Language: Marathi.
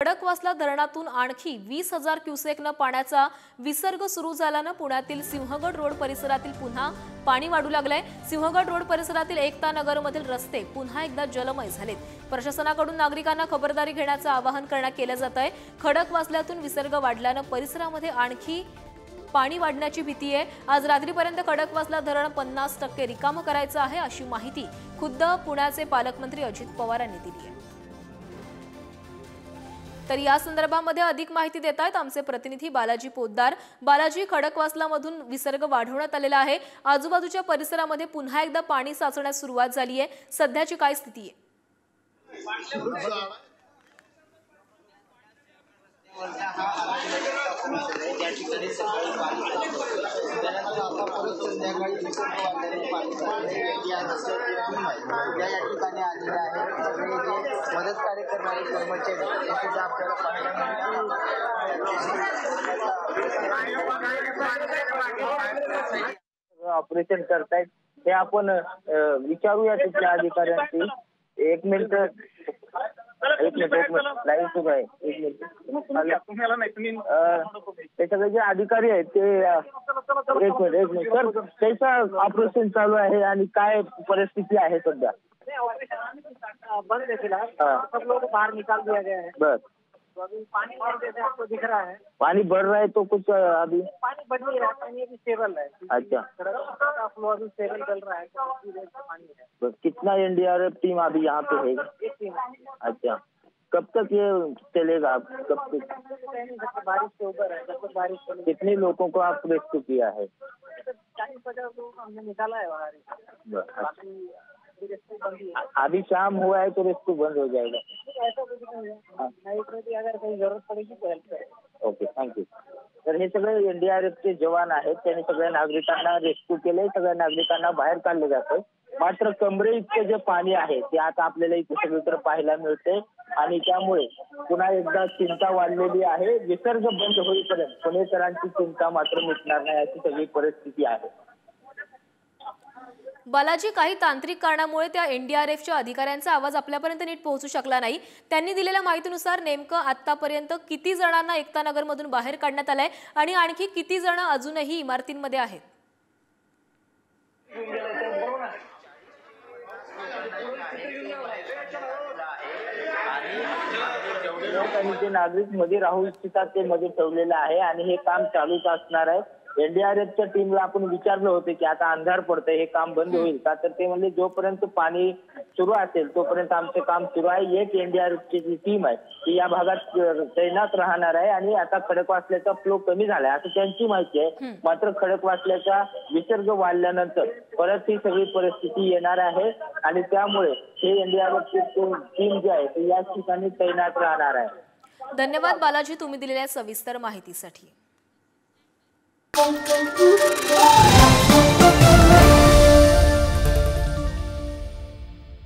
खडकवासला धरणातून आणखी 20,000 क्युसेकनं पाण्याचा विसर्ग सुरू झाल्यानं पुण्यातील सिंहगड रोड परिसरातील पुन्हा पाणी वाढू लागलंय। सिंहगड रोड परिसरातील एकता नगरमधील रस्ते पुन्हा एकदा जलमय झालेत। प्रशासनाकडून नागरिकांना खबरदारी घेण्याचं आवाहन करण्यात केलं जात आहे। खडकवासल्यातून विसर्ग वाढल्यानं परिसरामध्ये आणखी पाणी वाढण्याची भीती आहे। आज रात्रीपर्यंत खडकवासला धरण 50% रिकामं करायचं आहे, अशी माहिती खुद्द पुण्याचे पालकमंत्री अजित पवार यांनी दिली आहे। तर या संदर्भामध्ये अधिक माहिती देत आहेत आमचे प्रतिनिधी बालाजी पोद्दार। बालाजी, खडकवासलामधून विसर्ग वाढवण्यात आलेला आहे, आजूबाजूच्या परिसरामध्ये पुन्हा एकदा पाणी साचण्यास सुरुवात झाली आहे, सध्याची काय स्थिती आहे? मदत कार्य करणारे कर्मचारी ऑपरेशन करतायत हे आपण विचारूया तिथल्या अधिकाऱ्यांशी। एक मिनिट लाईव्ह सुरू आहे। ते सगळे जे अधिकारी आहेत ते एक मिनिट सर, त्याचं ऑपरेशन चालू आहे आणि काय परिस्थिती आहे सध्या? बंद है फिलहाल, सब लोग को बाहर निकाल दिया गया है। बस तो अभी पानी जैसे आपको दिख रहा है, पानी बढ़ रहा है तो कुछ अभी पानी बढ़ नहीं रहा है, पानी अभी स्टेबल है। अच्छा, फ्लो अभी स्टेबल चल रहा है, पानी है। बस कितना एनडीआरएफ टीम अभी यहाँ पे है? एक टीम। अच्छा, कब तक ये चलेगा? कब तक? बारिश के ऊपर है, जब तक बारिश। कितने लोगों को आप रेस्क्यू किया है? 40-50 लोगों को हमने निकाला है बाहर। अभी शाम हुआ है तो रेस्क्यू बंद हो जाएगा। ऐसा कुछ नहीं है, अगर कहीं जरूरत पड़ेगी तो हेल्प करेंगे। Okay, thank you. तर हे सगळे एनडीआरएफचे जवान आहेत, त्यांनी सगळ्या नागरिकांना रेस्क्यू केले, सगळ्या नागरिकांना बाहेर काढले जाते। मात्र कमरे इतके जे पाणी आहे ते आता आपल्याला इथे सगळीकडे पाहायला मिळते आणि त्यामुळे पुन्हा एकदा चिंता वाढलेली आहे। विसर्ग बंद होईपर्यंत पुणेकरांची चिंता मात्र मिटणार नाही, अशी सगळी परिस्थिती आहे। बालाजी, काही तांत्रिक कारणामुळे त्या एनडीआरएफच्या अधिकाऱ्यांचा आवाज आपल्यापर्यंत नीट पोहोचू शकला नाही। त्यांनी दिलेल्या माहितीनुसार नेमकं आतापर्यंत किती जणांना एकता नगरमधून बाहेर काढण्यात आलंय आणि आणखी किती जण अजूनही इमारतींमध्ये आहेत? जे नागरिक मध्ये राहू इच्छितात ते मध्ये ठेवलेलं आहे आणि हे काम चालूच असणार आहे। एनडीआरएफच्या टीमला आपण विचारलं होते की आता अंधार पडतंय, हे काम बंद होईल का? तर ते म्हणले जोपर्यंत पाणी सुरू असेल तोपर्यंत आमचं काम सुरू आहे। एक एनडीआरएफची जी टीम आहे ती या भागात तैनात राहणार आहे आणि आता खडकवासल्याचा फ्लो कमी झालाय असं त्यांची माहिती आहे। मात्र खडकवासल्याचा विसर्ग वाढल्यानंतर परत ही सगळी परिस्थिती येणार आहे आणि त्यामुळे हे एनडीआरएफची टीम जी आहे ती या ठिकाणी तैनात राहणार आहे। धन्यवाद बालाजी, तुम्ही दिलेल्या सविस्तर माहितीसाठी।